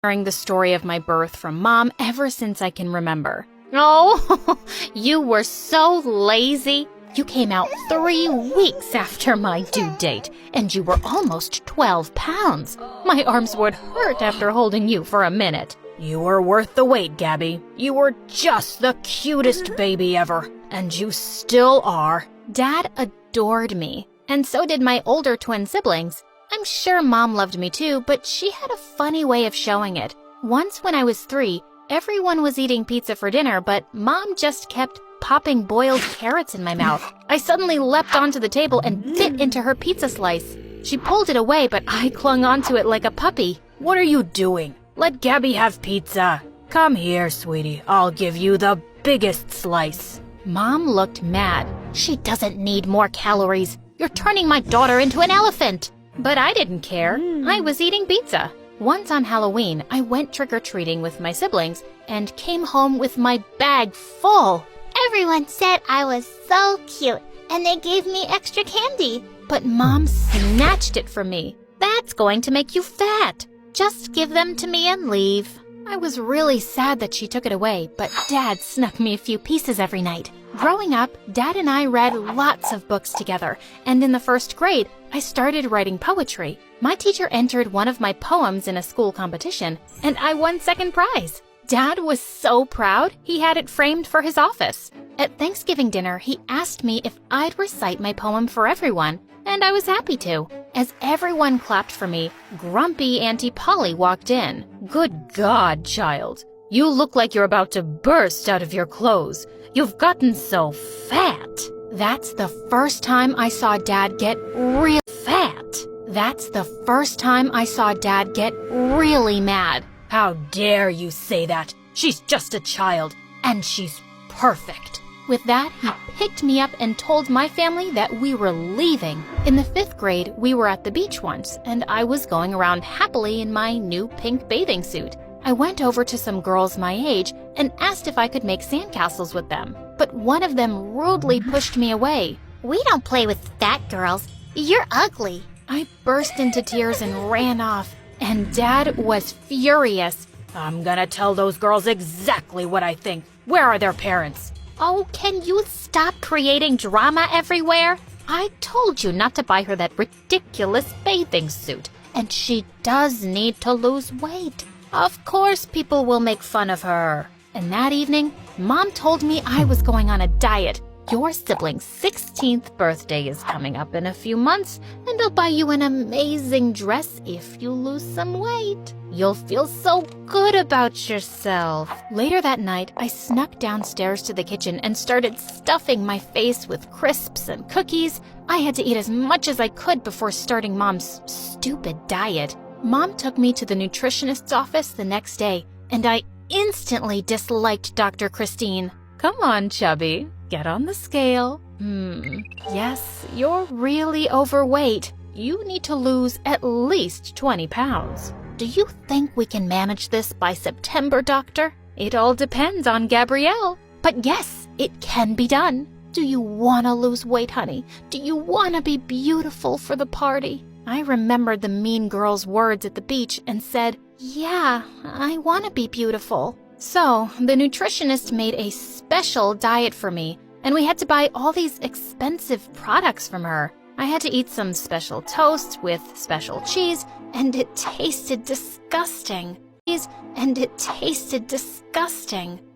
hearing the story of my birth from Mom ever since I can remember. Oh, you were so lazy. You came out 3 weeks after my due date, and you were almost 12 pounds. My arms would hurt after holding you for a minute. You were worth the wait, Gabby. You were just the cutest baby ever, and you still are. Dad adored me, and so did my older twin siblings. I'm sure Mom loved me too, but she had a funny way of showing it. Once when I was 3, everyone was eating pizza for dinner, but Mom just kept popping boiled carrots in my mouth. I suddenly leapt onto the table and bit into her pizza slice. She pulled it away, but I clung onto it like a puppy. What are you doing? Let Gabby have pizza. Come here, sweetie. I'll give you the biggest slice. Mom looked mad. She doesn't need more calories. You're turning my daughter into an elephant. But I didn't care. I was eating pizza. Once on Halloween, I went trick-or-treating with my siblings and came home with my bag full. Everyone said I was so cute, and they gave me extra candy. But Mom snatched it from me. That's going to make you fat. Just give them to me and leave. I was really sad that she took it away, but Dad snuck me a few pieces every night. Growing up, Dad and I read lots of books together, and in the 1st grade, I started writing poetry. My teacher entered one of my poems in a school competition, and I won 2nd prize. Dad was so proud, he had it framed for his office. At Thanksgiving dinner, he asked me if I'd recite my poem for everyone, and I was happy to. As everyone clapped for me, grumpy Auntie Polly walked in. Good God, child. You look like you're about to burst out of your clothes. You've gotten so fat. That's the first time I saw Dad get real fat. That's the first time I saw Dad get really mad. How dare you say that? She's just a child, and she's perfect. With that, he picked me up and told my family that we were leaving. In the 5th grade, we were at the beach once, and I was going around happily in my new pink bathing suit. I went over to some girls my age and asked if I could make sandcastles with them, but one of them rudely pushed me away. We don't play with fat girls. You're ugly. I burst into tears and ran off, and Dad was furious. I'm gonna tell those girls exactly what I think. Where are their parents? Oh, can you stop creating drama everywhere? I told you not to buy her that ridiculous bathing suit, and she does need to lose weight. Of course people will make fun of her. And that evening, Mom told me I was going on a diet. Your sibling's 16th birthday is coming up in a few months, and I'll buy you an amazing dress if you lose some weight. You'll feel so good about yourself. Later that night, I snuck downstairs to the kitchen and started stuffing my face with crisps and cookies. I had to eat as much as I could before starting Mom's stupid diet. Mom took me to the nutritionist's office the next day, and I instantly disliked Dr. Christine. Come on, chubby. Get on the scale. Yes, you're really overweight. You need to lose at least 20 pounds. Do you think we can manage this by September, doctor? It all depends on Gabrielle. But yes, it can be done. Do you want to lose weight, honey? Do you want to be beautiful for the party? I remembered the mean girl's words at the beach and said, yeah, I want to be beautiful. So the nutritionist made a special diet for me, and we had to buy all these expensive products from her. I had to eat some special toast with special cheese, and it tasted disgusting.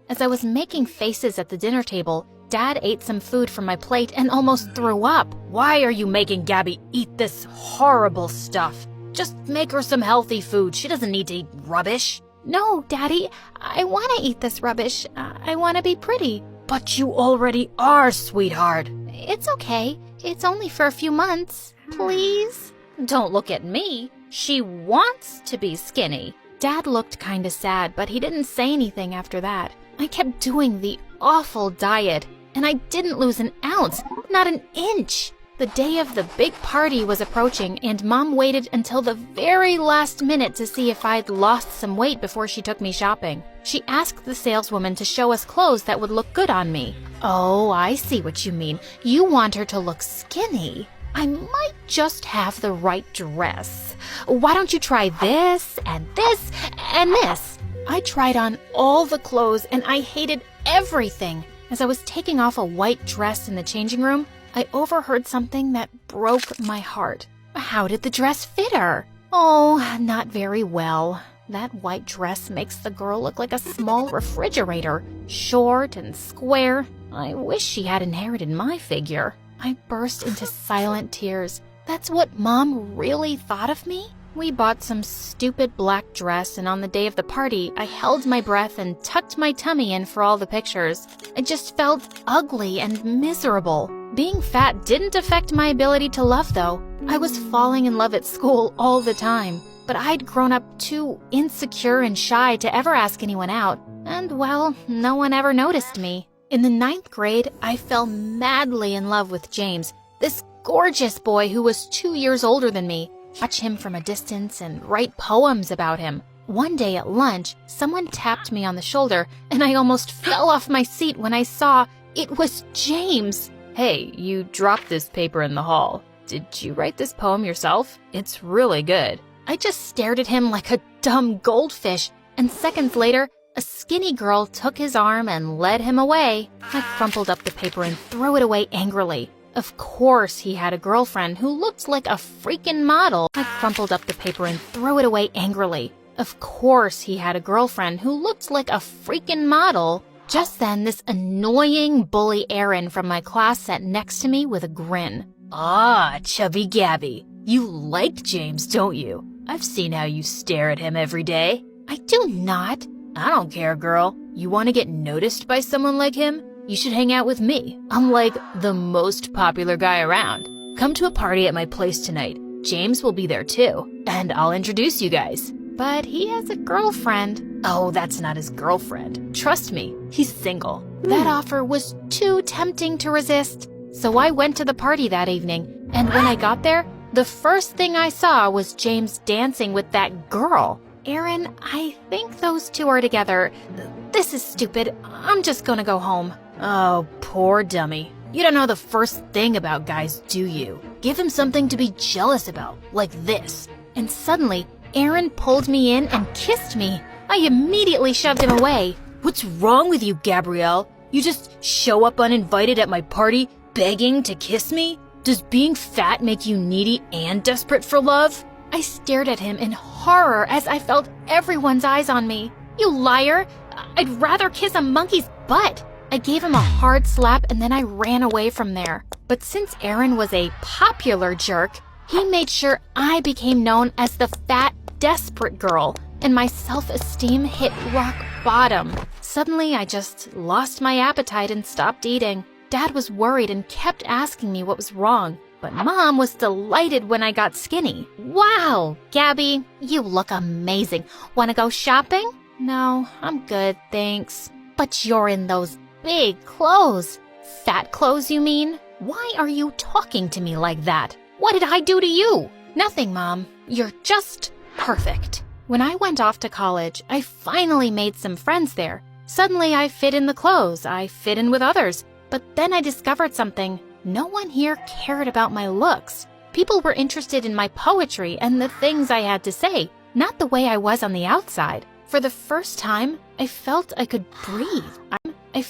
As I was making faces at the dinner table, Dad ate some food from my plate and almost threw up. Why are you making Gabby eat this horrible stuff? Just make her some healthy food. She doesn't need to eat rubbish. No, Daddy, I want to eat this rubbish. I want to be pretty. But you already are, sweetheart. It's okay. It's only for a few months. Please? Don't look at me. She wants to be skinny. Dad looked kinda sad, but he didn't say anything after that. I kept doing the awful diet, and I didn't lose an ounce, not an inch. The day of the big party was approaching, and Mom waited until the very last minute to see if I'd lost some weight before she took me shopping. She asked the saleswoman to show us clothes that would look good on me. Oh, I see what you mean. You want her to look skinny. I might just have the right dress. Why don't you try this and this and this? I tried on all the clothes and I hated everything. As I was taking off a white dress in the changing room, I overheard something that broke my heart. How did the dress fit her? Oh, not very well. That white dress makes the girl look like a small refrigerator, short and square. I wish she had inherited my figure. I burst into silent tears. That's what Mom really thought of me? We bought some stupid black dress, and on the day of the party, I held my breath and tucked my tummy in for all the pictures. I just felt ugly and miserable. Being fat didn't affect my ability to love, though. I was falling in love at school all the time, but I'd grown up too insecure and shy to ever ask anyone out, and well, no one ever noticed me. In the 9th grade, I fell madly in love with James, this gorgeous boy who was 2 years older than me. Watch him from a distance and write poems about him. One day at lunch, someone tapped me on the shoulder, and I almost fell off my seat when I saw it was James. Hey, you dropped this paper in the hall. Did you write this poem yourself? It's really good. I just stared at him like a dumb goldfish, and seconds later, a skinny girl took his arm and led him away. I crumpled up the paper and threw it away angrily. Of course he had a girlfriend who looked like a freaking model. I crumpled up the paper and threw it away angrily. Of course he had a girlfriend who looked like a freaking model. Just then, this annoying bully Aaron from my class sat next to me with a grin. Ah, Chubby Gabby, you like James, don't you? I've seen how you stare at him every day. I do not. I don't care, girl. You want to get noticed by someone like him? You should hang out with me. I'm like the most popular guy around. Come to a party at my place tonight. James will be there too, and I'll introduce you guys. But he has a girlfriend. Oh, that's not his girlfriend. Trust me, he's single. That offer was too tempting to resist. So I went to the party that evening, and when I got there, the first thing I saw was James dancing with that girl. Aaron, I think those two are together. This is stupid. I'm just gonna go home. Oh, poor dummy. You don't know the first thing about guys, do you? Give him something to be jealous about, like this. And suddenly, Aaron pulled me in and kissed me. I immediately shoved him away. What's wrong with you, Gabrielle? You just show up uninvited at my party, begging to kiss me? Does being fat make you needy and desperate for love? I stared at him in horror as I felt everyone's eyes on me. You liar! I'd rather kiss a monkey's butt. I gave him a hard slap and then I ran away from there. But since Aaron was a popular jerk, he made sure I became known as the fat, desperate girl, and my self-esteem hit rock bottom. Suddenly, I just lost my appetite and stopped eating. Dad was worried and kept asking me what was wrong, but Mom was delighted when I got skinny. Wow, Gabby, you look amazing. Want to go shopping? No, I'm good, thanks. But you're in those big clothes. Fat clothes, you mean? Why are you talking to me like that? What did I do to you? Nothing, Mom. You're just perfect. When I went off to college, I finally made some friends there. Suddenly, I fit in the clothes. I fit in with others. But then I discovered something. No one here cared about my looks. People were interested in my poetry and the things I had to say, not the way I was on the outside. For the first time, I felt I could breathe. I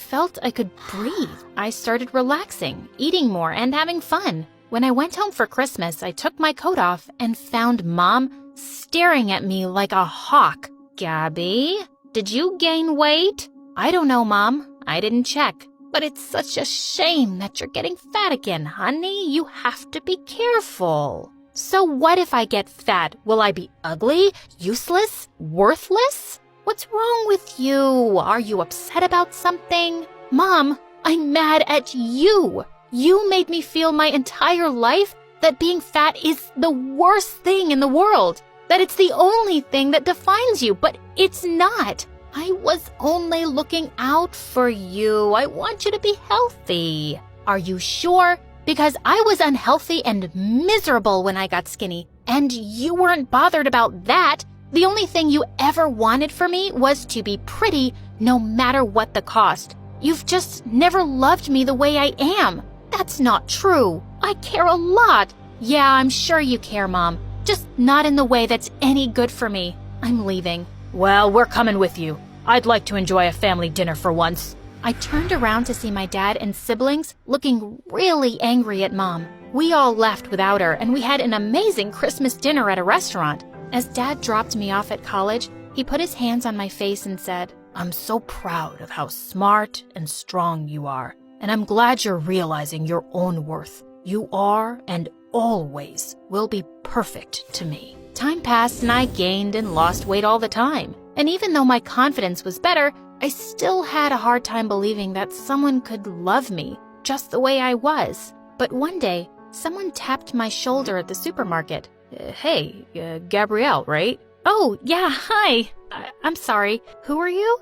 started relaxing, eating more, and having fun. When I went home for Christmas, I took my coat off and found Mom staring at me like a hawk. Gabby, did you gain weight? I don't know, Mom. I didn't check. But it's such a shame that you're getting fat again, honey. You have to be careful. So what if I get fat? Will I be ugly, useless, worthless? What's wrong with you? Are you upset about something? Mom, I'm mad at you. You made me feel my entire life that being fat is the worst thing in the world, that it's the only thing that defines you, but it's not. I was only looking out for you. I want you to be healthy. Are you sure? Because I was unhealthy and miserable when I got skinny, and you weren't bothered about that. The only thing you ever wanted for me was to be pretty, no matter what the cost. You've just never loved me the way I am. That's not true. I care a lot. Yeah, I'm sure you care, Mom. Just not in the way that's any good for me. I'm leaving. Well, we're coming with you. I'd like to enjoy a family dinner for once. I turned around to see my dad and siblings looking really angry at Mom. We all left without her, and we had an amazing Christmas dinner at a restaurant. As Dad dropped me off at college, he put his hands on my face and said, "I'm so proud of how smart and strong you are, and I'm glad you're realizing your own worth. You are and always will be perfect to me." Time passed and I gained and lost weight all the time. And even though my confidence was better, I still had a hard time believing that someone could love me just the way I was. But one day, someone tapped my shoulder at the supermarket. Hey, Gabrielle, right? Oh, yeah, hi. I'm sorry. Who are you?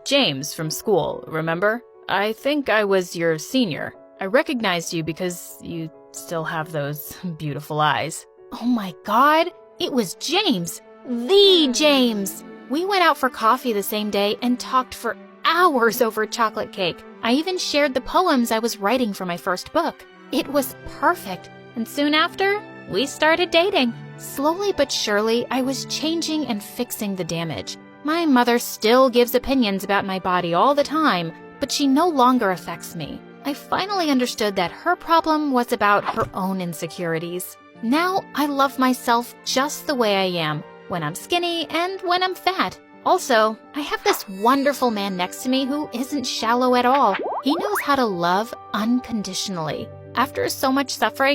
James from school, remember? I think I was your senior. I recognized you because you still have those beautiful eyes. Oh my God, it was James. The James. We went out for coffee the same day and talked for hours over chocolate cake. I even shared the poems I was writing for my first book. It was perfect, and soon after, we started dating. Slowly but surely, I was changing and fixing the damage. My mother still gives opinions about my body all the time, but she no longer affects me. I finally understood that her problem was about her own insecurities. Now I love myself just the way I am, when I'm skinny and when I'm fat. Also, I have this wonderful man next to me who isn't shallow at all. He knows how to love unconditionally. After so much suffering,